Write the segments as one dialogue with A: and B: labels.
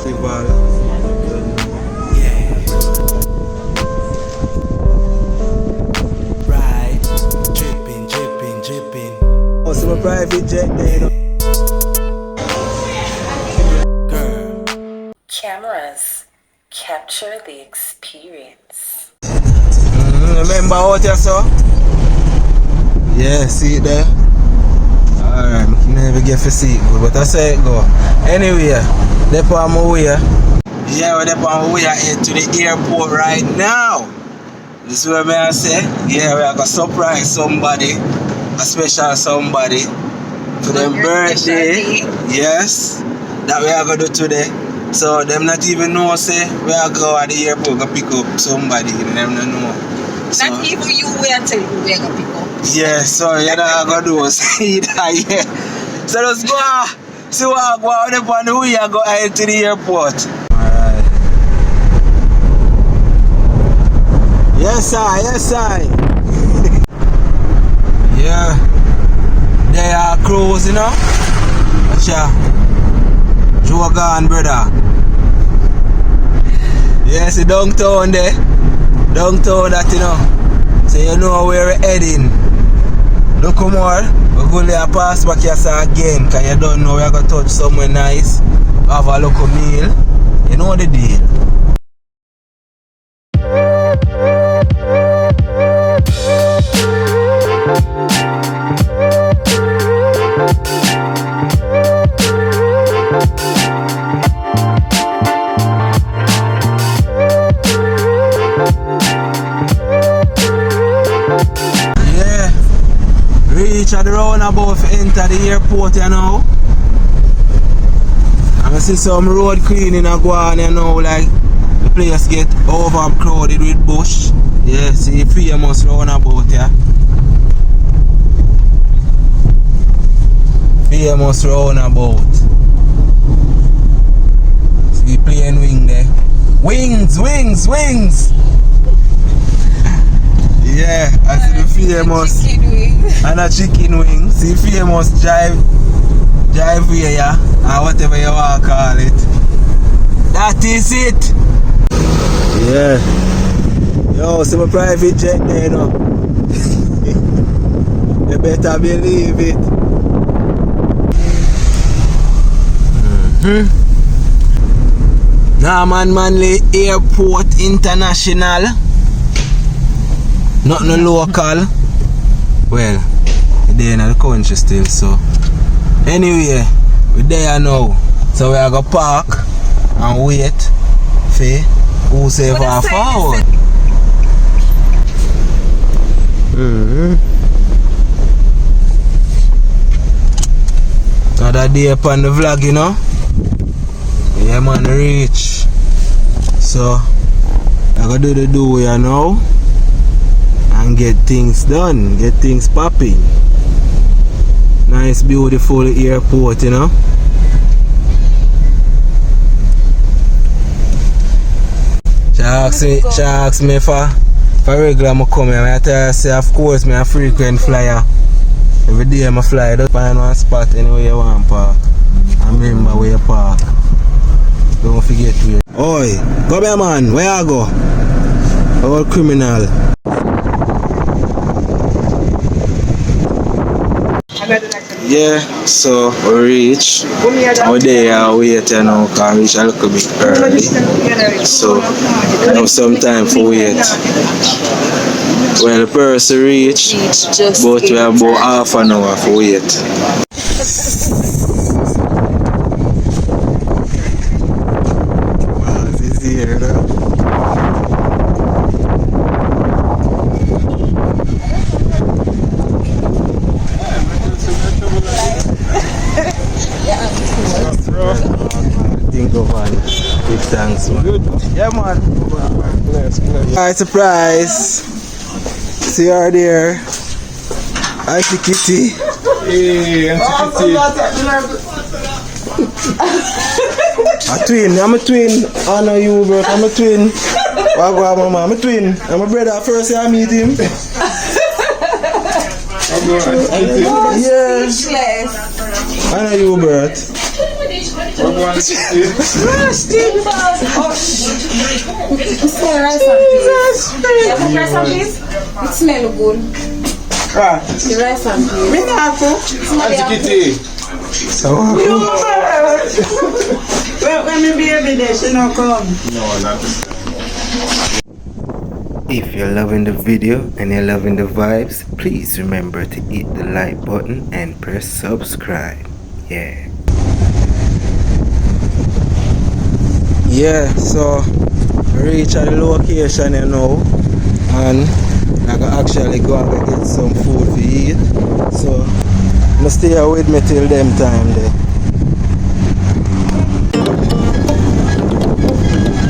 A: festival.
B: Yeah. Right. Dripping, dripping, dripping.
A: Oh, so my private jet there, you know.
B: Girl.
C: KamRaze. Capture the experience.
A: Remember out here, so? Yeah, see it there? Alright, I never get to see it go, but I say it go. Anyway, they're on my way. Yeah, we're on my way here to the airport right now. This is what I say. Yeah, we are going to surprise somebody, a special somebody, for their birthday. Yes, that we are going to do today. So, them not even know, say, we are going at the airport to pick up somebody. Them not know. So,
D: not even you wait till we are going to pick up.
A: yeah, so you know what I'm going to do is see that, yeah. So let's go see what I go out on the way I go ahead to the airport. Alright. Yes, I, yes, I. Yeah. They are cruise, you know. Watch ya. Jogan, brother. Yes, the downtown there. Downtown that, you know. So you know where we're heading. Look more, we're going to pass back here again, because you don't know we're going to touch somewhere nice, have a local meal, you know the deal. Reach at the roundabout to enter the airport, you know. I see some road cleaning a go on, you know, like the place get overcrowded with bush. Yeah, see famous roundabout, yeah. Famous roundabout. See plane wing there. Wings, wings, wings! Yeah, I see the famous and a chicken wing. See famous drive way, yeah, or whatever you want to call it. That is it. Yeah. Yo, see my private jet there, you know. You better believe it. Norman Manley Airport International. Not no local. Well, they're in the country still, so. Anyway, we're there now. So we are going to park and wait for whosoever forward. Another day upon the vlog, you know. Yeah, man, reach. So, I'm going to do the do you know. And get things done, get things popping. Nice, beautiful airport, you know. She asked me for regular I come here. I tell her, say, of course, I'm a frequent flyer. Every day I fly, just find one spot anywhere you want to park. And remember where you park. Don't forget where. Oi, come here, man, where you go? All criminal. Yeah, so we reach. We're there waiting now, because we reach a little bit early. So we have some time for wait. Well, the person reach, but we have about half an hour for wait. Wow, this is here though. Think of one. Big thanks, man. Good. Yeah, man. Bless. Alright, surprise. See her there. Auntie Kitty. Hey, Auntie Kitty. A twin. I'm a twin. I know you, bro. I'm a twin. Mama. I'm a twin. I'm a brother. First I meet him. Yeah. I know you, Bert.
D: Roasted. Oh, smell rice and peas. You have rice and peas? It smells good. The rice and peas.
E: Me not cook. When me baby there, she not come.
F: If you're loving the video and you're loving the vibes, please remember to hit the like button and press subscribe. Yeah.
A: Yeah, so I reach at the location you know, and I can actually go and get some food to eat. So you stay here with me till them time there.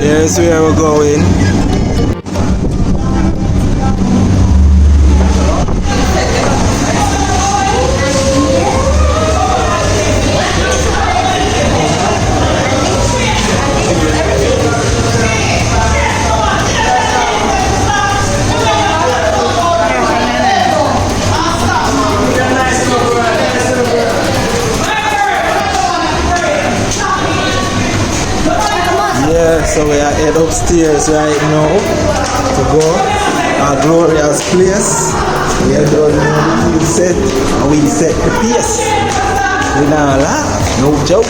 A: Here's where we're going. So we are head upstairs right now to go at Gloria's place. We are done the set and we set the pace. We not laugh, no joke.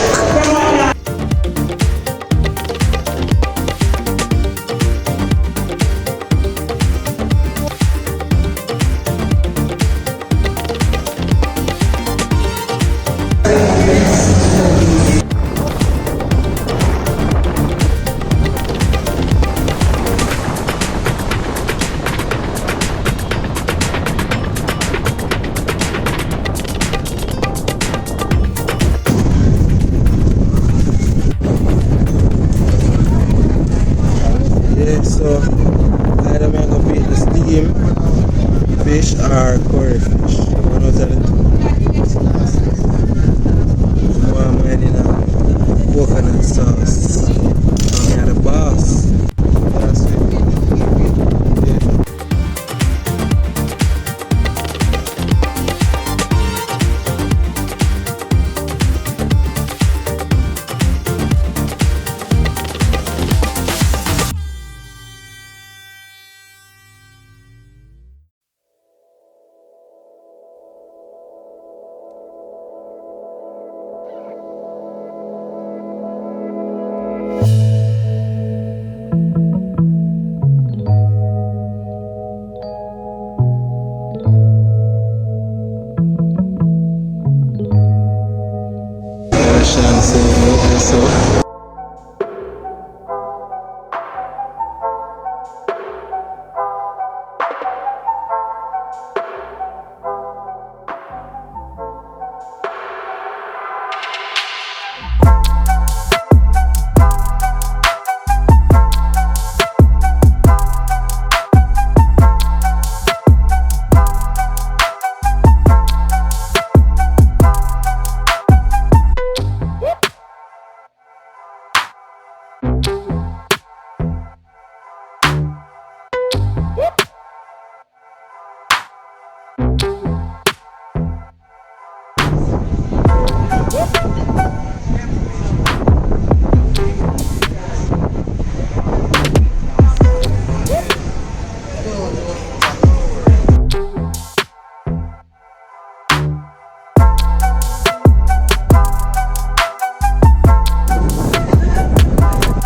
A: So either I'm gonna pick the steam fish or curry fish. One of the one made in a coconut sauce. I'm the boss. That's it.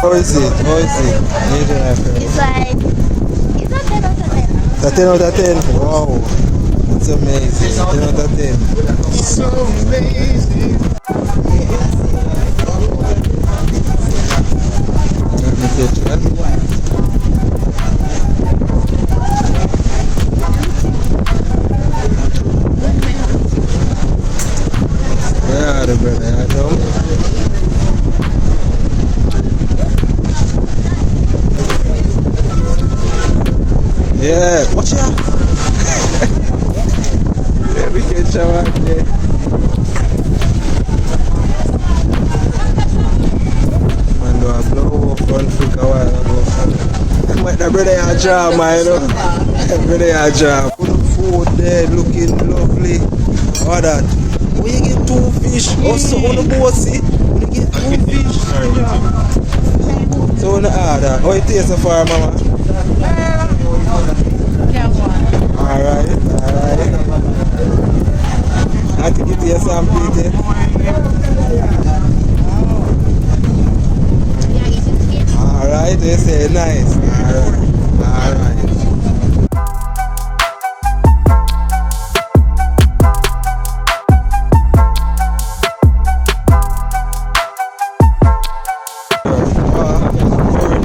A: How is it? How is it?
G: It's like, it's a 10 out of 10.
A: A 10 out of 10? Wow. That's amazing. 10 out of 10.
G: So
A: amazing. Let me get you. Where are the brother? I know. Yeah, watch out! Let me get you out there. Man, do I blow up one freak a while ago? But the brother had a job, man, you know? The brother had a job. Put the food there, looking lovely. All that. When you get 2 fish, also on the boat, see? When you get So on the order, how it tastes so far, mama? Alright. I have to give you some pizza. Alright, they say nice. Alright.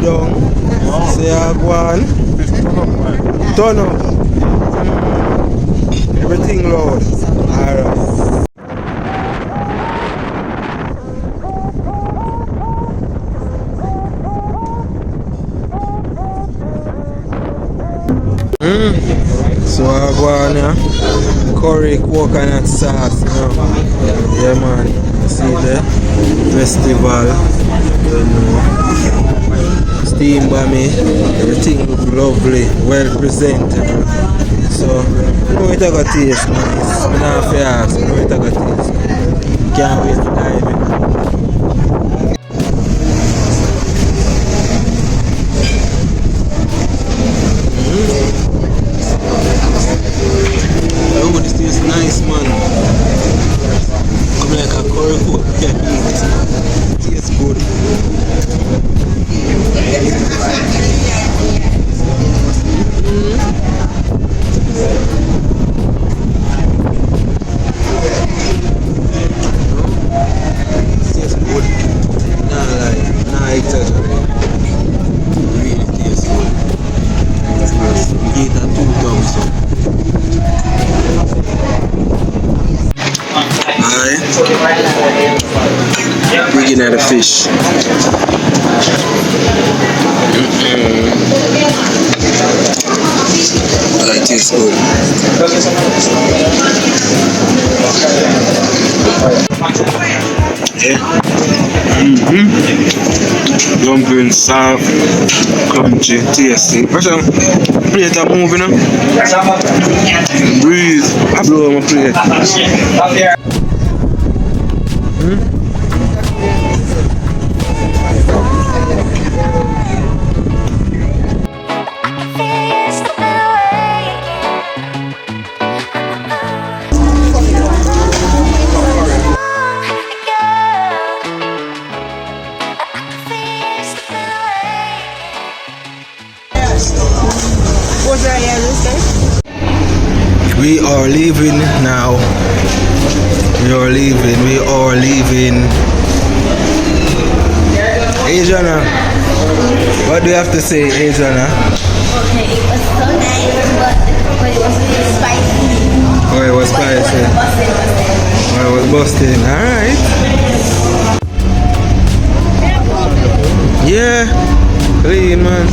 A: Down. Say I go on. Turn up. Everything loud. Alright. So I go on here. Curry coconut sauce. You know. Yeah man. You see the festival. You know. Steam by me, everything look lovely, well presentable. So, you know it I got taste, man. It's not fair ask, you know it I got taste. Can't wait to dive in. Oh, this tastes nice, man. Come like a curry cook. Yeah, it tastes good. Tastes good. Nah, exaggerate. Really tastes good. We get that 2 thumbs up. Alright. Bringing out the fish. That tastes good. Yeah. Dumpling, soft, crunchy, tasty. Watch out. Plate are moving up. Breathe. I blow my plate. We are leaving now. We are leaving. Hey Jana, what do you have to say, hey Jana?
G: Okay, it was so nice, but it was really spicy.
A: Oh, it was spicy. Oh, it was busting. Alright. Yeah, clean man.